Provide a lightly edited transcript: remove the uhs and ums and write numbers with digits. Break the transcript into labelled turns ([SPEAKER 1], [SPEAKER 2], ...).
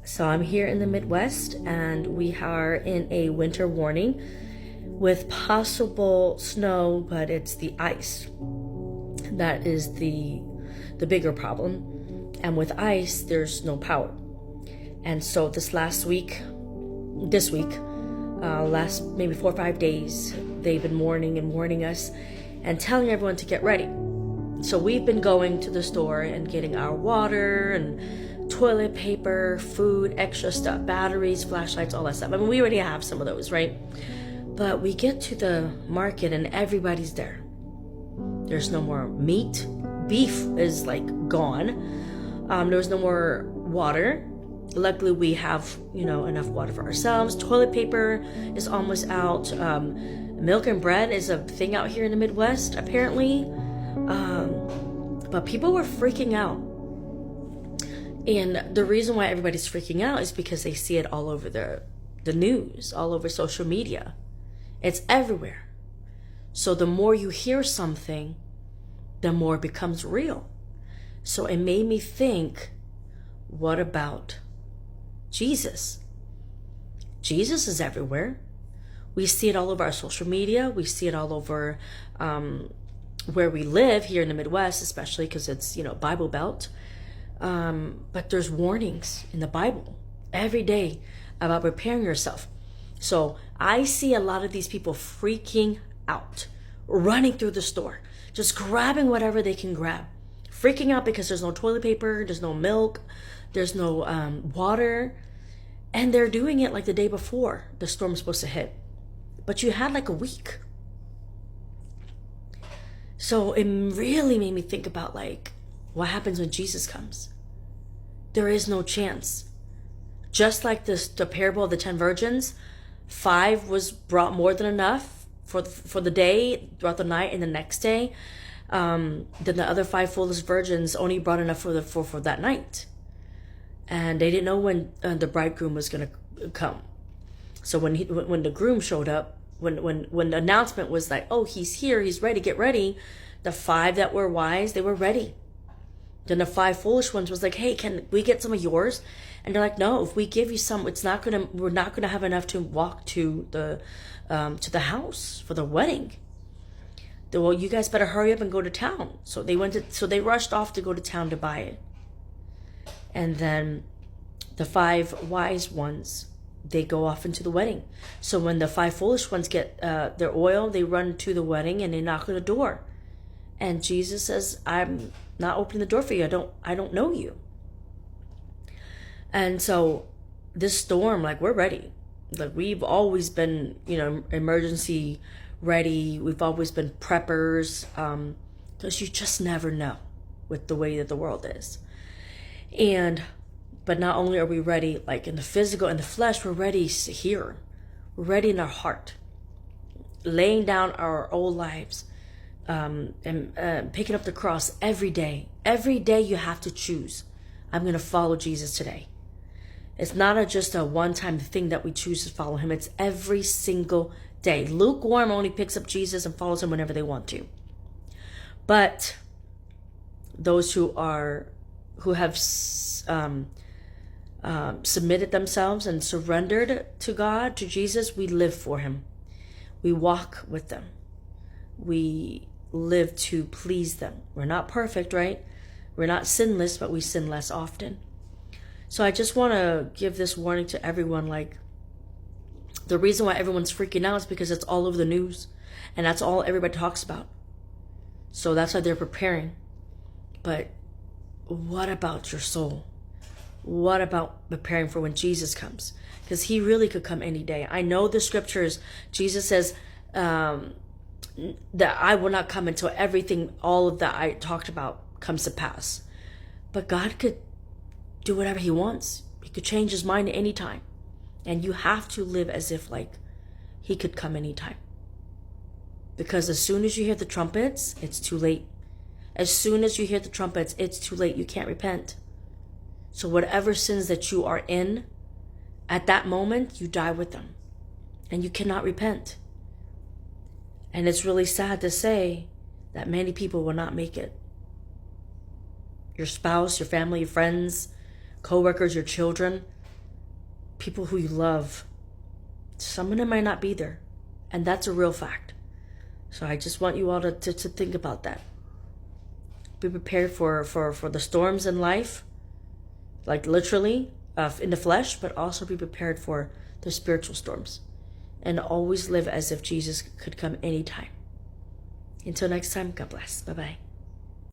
[SPEAKER 1] So I'm here in the Midwest and we are in a winter warning with possible snow, but it's the ice that is the bigger problem. And with ice, there's no power. And so this week, last maybe 4 or 5 days, they've been warning us and telling everyone to get ready. So we've been going to the store and getting our water and toilet paper, food, extra stuff, batteries, flashlights, all that stuff. I mean, we already have some of those, right? But we get to the market and everybody's there. There's no more meat. Beef is like gone. There's no more water. Luckily, we have, enough water for ourselves. Toilet paper is almost out. Milk and bread is a thing out here in the Midwest, apparently. But people were freaking out. And the reason why everybody's freaking out is because they see it all over the news, all over social media. It's everywhere. So the more you hear something, the more it becomes real. So it made me think, what about Jesus? Jesus is everywhere. We see it all over our social media. We see it all over where we live here in the Midwest, especially because it's, Bible Belt. But there's warnings in the Bible every day about preparing yourself. So I see a lot of these people freaking out, running through the store, just grabbing whatever they can grab, freaking out because there's no toilet paper, there's no milk, there's no water, and they're doing it like the day before the storm's supposed to hit. But you had like a week. So it really made me think about what happens when Jesus comes. There is no chance. Just like the parable of the 10 virgins, 5 was brought more than enough for the day, throughout the night, and the next day. Then the other 5 foolish virgins only brought enough for that night. And they didn't know when the bridegroom was going to come. So when the groom showed up, when the announcement was like, oh, he's here, he's ready, get ready, the 5 that were wise, they were ready. Then the 5 foolish ones was like, hey, can we get some of yours? And they're like, no, if we give you some, we're not gonna have enough to walk to the house for the wedding. Well, you guys better hurry up and go to town. So they rushed off to go to town to buy it. And then the 5 wise ones, they go off into the wedding. So when the 5 foolish ones get their oil, they run to the wedding and they knock on the door. And Jesus says, I'm not opening the door for you. I don't know you. And so this storm, we're ready. We've always been, emergency ready. We've always been preppers. Because you just never know with the way that the world is. But not only are we ready, in the physical and the flesh, we're ready here. We're ready in our heart. Laying down our old lives. And picking up the cross every day. Every day you have to choose. I'm going to follow Jesus today. It's not just a one-time thing that we choose to follow him. It's every single day. Lukewarm only picks up Jesus and follows him whenever they want to. But those who have submitted themselves and surrendered to God, to Jesus, we live for him. We walk with them. We live to please them. We're not perfect, right? We're not sinless, but we sin less often. So I just want to give this warning to everyone. The reason why everyone's freaking out is because it's all over the news. And that's all everybody talks about. So that's why they're preparing. But what about your soul? What about preparing for when Jesus comes? Because he really could come any day. I know the scriptures, Jesus says that I will not come until all of that I talked about comes to pass. But God could do whatever he wants. He could change his mind at any time. And you have to live as if he could come anytime. Because as soon as you hear the trumpets, it's too late. As soon as you hear the trumpets, it's too late. You can't repent. So whatever sins that you are in, at that moment, you die with them. And you cannot repent. And it's really sad to say that many people will not make it. Your spouse, your family, your friends, co-workers, your children, people who you love, some of them might not be there. And that's a real fact. So I just want you all to think about that. Be prepared for the storms in life, like literally in the flesh, but also be prepared for the spiritual storms. And always live as if Jesus could come anytime. Until next time, God bless. Bye-bye.